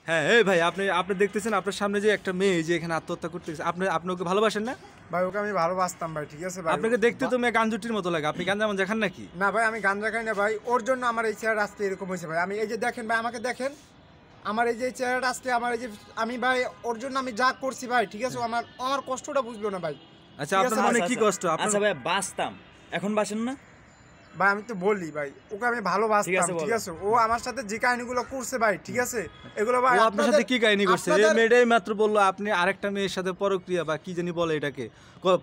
হ্যাঁ এই ভাই আপনি আপনি দেখতেছেন আপনার সামনে যে একটা মেয়ে যে এখানে আত্মহত্যা করতেছে, আপনি ওকে ভালোবাসেন না? ভাই ওকে আমি ভালোবাসতাম ভাই, ঠিক আছে ভাই। আপনাকে দেখতে তো মেয়ে গাঞ্জুটির মতো লাগে, আপনি গাঞ্জা মাঞ্জা খান নাকি? না ভাই আমি গাঞ্জা খাই না ভাই, ওর জন্য আমার এই চেহারা আজকে এরকম হয়েছে ভাই। আমি এই যে দেখেন ভাই, আমাকে দেখেন, আমার এই যে চেহারাটা আজকে, আমার এই যে আমি ভাই ওর জন্য আমি যা করছি ভাই, ঠিক আছে, আমার আমার কষ্টটা বুঝলো না ভাই। আচ্ছা ঠিক আপনার আছে, মনে আচ্ছা, কি কষ্ট? আপনার আচ্ছা ভাই বাসতাম, এখন বাসেন না? ভাই আমি তো বলি ভাই, ওকে আমি ভালোবাসতাম, বলো। ঠিক আছে, ও আমার সাথে যে কাহিনীগুলো করছে ভাই, ঠিক আছে, এগুলো ভাই ও আপনার সাথে কি কাহিনী করছে? এই আপনাদের- মেয়েটাই মাত্র বললো আপনি আরেকটা মেয়ের সাথে পরক্রিয়া বা কি জানি বলে এটাকে,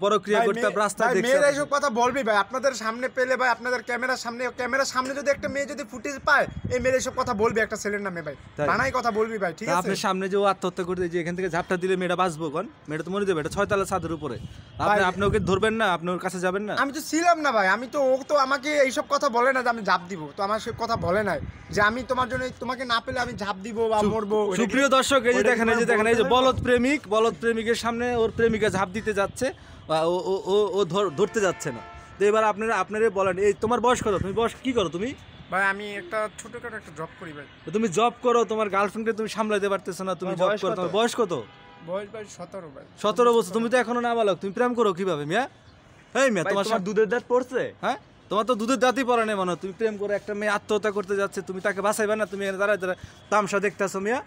পরক্রিয়া ভাই, করতে রাস্তায় ভাই, দেখছে। মেয়েরা এইসব কথা বলবি ভাই আপনাদের সামনে পেলে ভাই, আপনাদের ক্যামেরার সামনে যদি একটা মেয়ে যদি ফুটেজ পায়, এই মেয়েরা এইসব কথা বলবি একটা ছেলের নামে ভাই, তাই? বানাই কথা বলবি ভাই, ঠিক তা আছে। আপনার সামনে যে ও আত্মহত্যা করতে, যে এখান থেকে ঝাপটা দিলে মেয়েটা বাঁচবো কোন? মেয়েটা তো মরে যাবে, এটা 6 তলা ছাদের উপরে। আপনি ভাই- আপনি ওকে ধরবেন না? আপনি ওর কাছে যাবেন না? আমি তো ছিলাম না ভাই, আমি তো, ও তো আমাকে এইসব কথা বলে না যে আমি ঝাঁপ দিব, তো আমার সে কথা বলে নাই যে আমি তোমার জন্য, তোমাকে না পেলে আমি ঝাঁপ দিব বা মরবো। সুপ্রিয় দর্শক, এই যে দেখেন, এই যে দেখেন, এই যে বলদ প্রেমিকের সামনে ওর প্রেমিকা ঝাঁপ দিতে যাচ্ছে, ও ও ও ও ধরতে যাচ্ছে না। তো এবার আপনারা বলেন, এই তোমার বয়স কত? তুমি বয়স কি করো তুমি? ভাই আমি একটা ছোটখাটো একটা জব করি ভাই। তো তুমি জব করো, তোমার গার্লফ্রেন্ডকে তুমি সামলাতে পারতেছো না, তুমি তোমার জব বয়স করো, কত? তোমার বয়স কত? বয়স ভাই 17 ভাই। 17 বছর? তুমি তো এখনো নাবালক, তুমি প্রেম করো কিভাবে মিয়া? এই মিয়া ভাই, তোমার তোমার দুধের দাঁত পড়ছে? হ্যাঁ, তোমার তো দুধের দাঁতই পড়ে নেই মনে হয়। তুমি প্রেম করে একটা মেয়ে আত্মহত্যা করতে যাচ্ছে, তুমি তাকে বাঁচাইবে না? তুমি এখানে দাঁড়ায় দাঁড়ায় তামসা দেখতেছো মিয়া।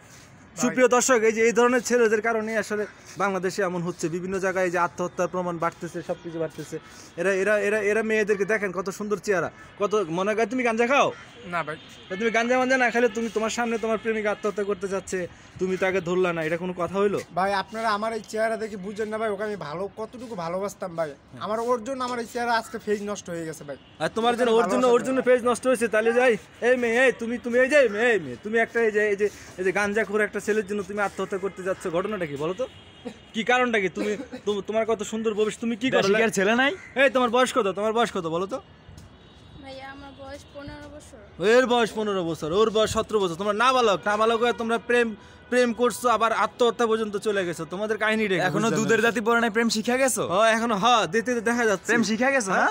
সুপ্রিয় দর্শক, এই যে এই ধরনের ছেলেদের কারণে আসলে বাংলাদেশে এমন হচ্ছে, বিভিন্ন জায়গায় যে আত্মহত্যার প্রমাণ বাড়তেছে, সবকিছু বাড়তেছে। এরা এরা এরা এরা মেয়েদেরকে দেখেন কত সুন্দর চেহারা, কত মনে হয়। তুমি গাঞ্জা খাও? না ভাই তা তুমি গাঞ্জা মাঞ্জা না খেলে তুমি তোমার সামনে তোমার প্রেমিকা আত্মহত্যা করতে যাচ্ছে, তুমি তাকে ধরলা না, এটা কোনো কথা হইলো? ভাই, আপনারা আমার এই চেহারা দেখে বুঝছেন না ভাই, ওকে আমি কতটুকু ভালোবাসতাম ভাই। আমার ওর জন্য আমার এই চেহারা আজকে ফেজ নষ্ট হয়ে গেছে ভাই। আর তোমার জন্য ওর জন্য পেজ নষ্ট হয়েছে, তাহলে যাই এই মেয়ে, এই তুমি এই যে এই মেয়ে, তুমি একটা এই যে গাঞ্জা করে একটা ছেলের জন্য তুমি আত্মহত্যা করতে যাচ্ছ, ঘটনাটা কি বলো তো? কি কারণটা কি? তোমার কত সুন্দর ভবিষ্যৎ, তুমি কি করো? দেশে কি আর ছেলে নাই? এই তোমার বয়স কত? তোমার বয়স কত বলো তো? ভাইয়া আমার বয়স 15 বছর। এর বয়স 15 বছর, ওর বয়স 17 বছর। তোমরা নাবালক হয়ে তোমরা প্রেম করছো, আবার আত্মহত্যা পর্যন্ত চলে গেছো। তোমাদের কাহিনীটা কি? এখনো দুধের দাঁতই পড়ে নাই, প্রেম শিখা গেছো? এখনো, হ্যাঁ, দেখতে দেখা যাচ্ছে প্রেম শিখা গেছো না?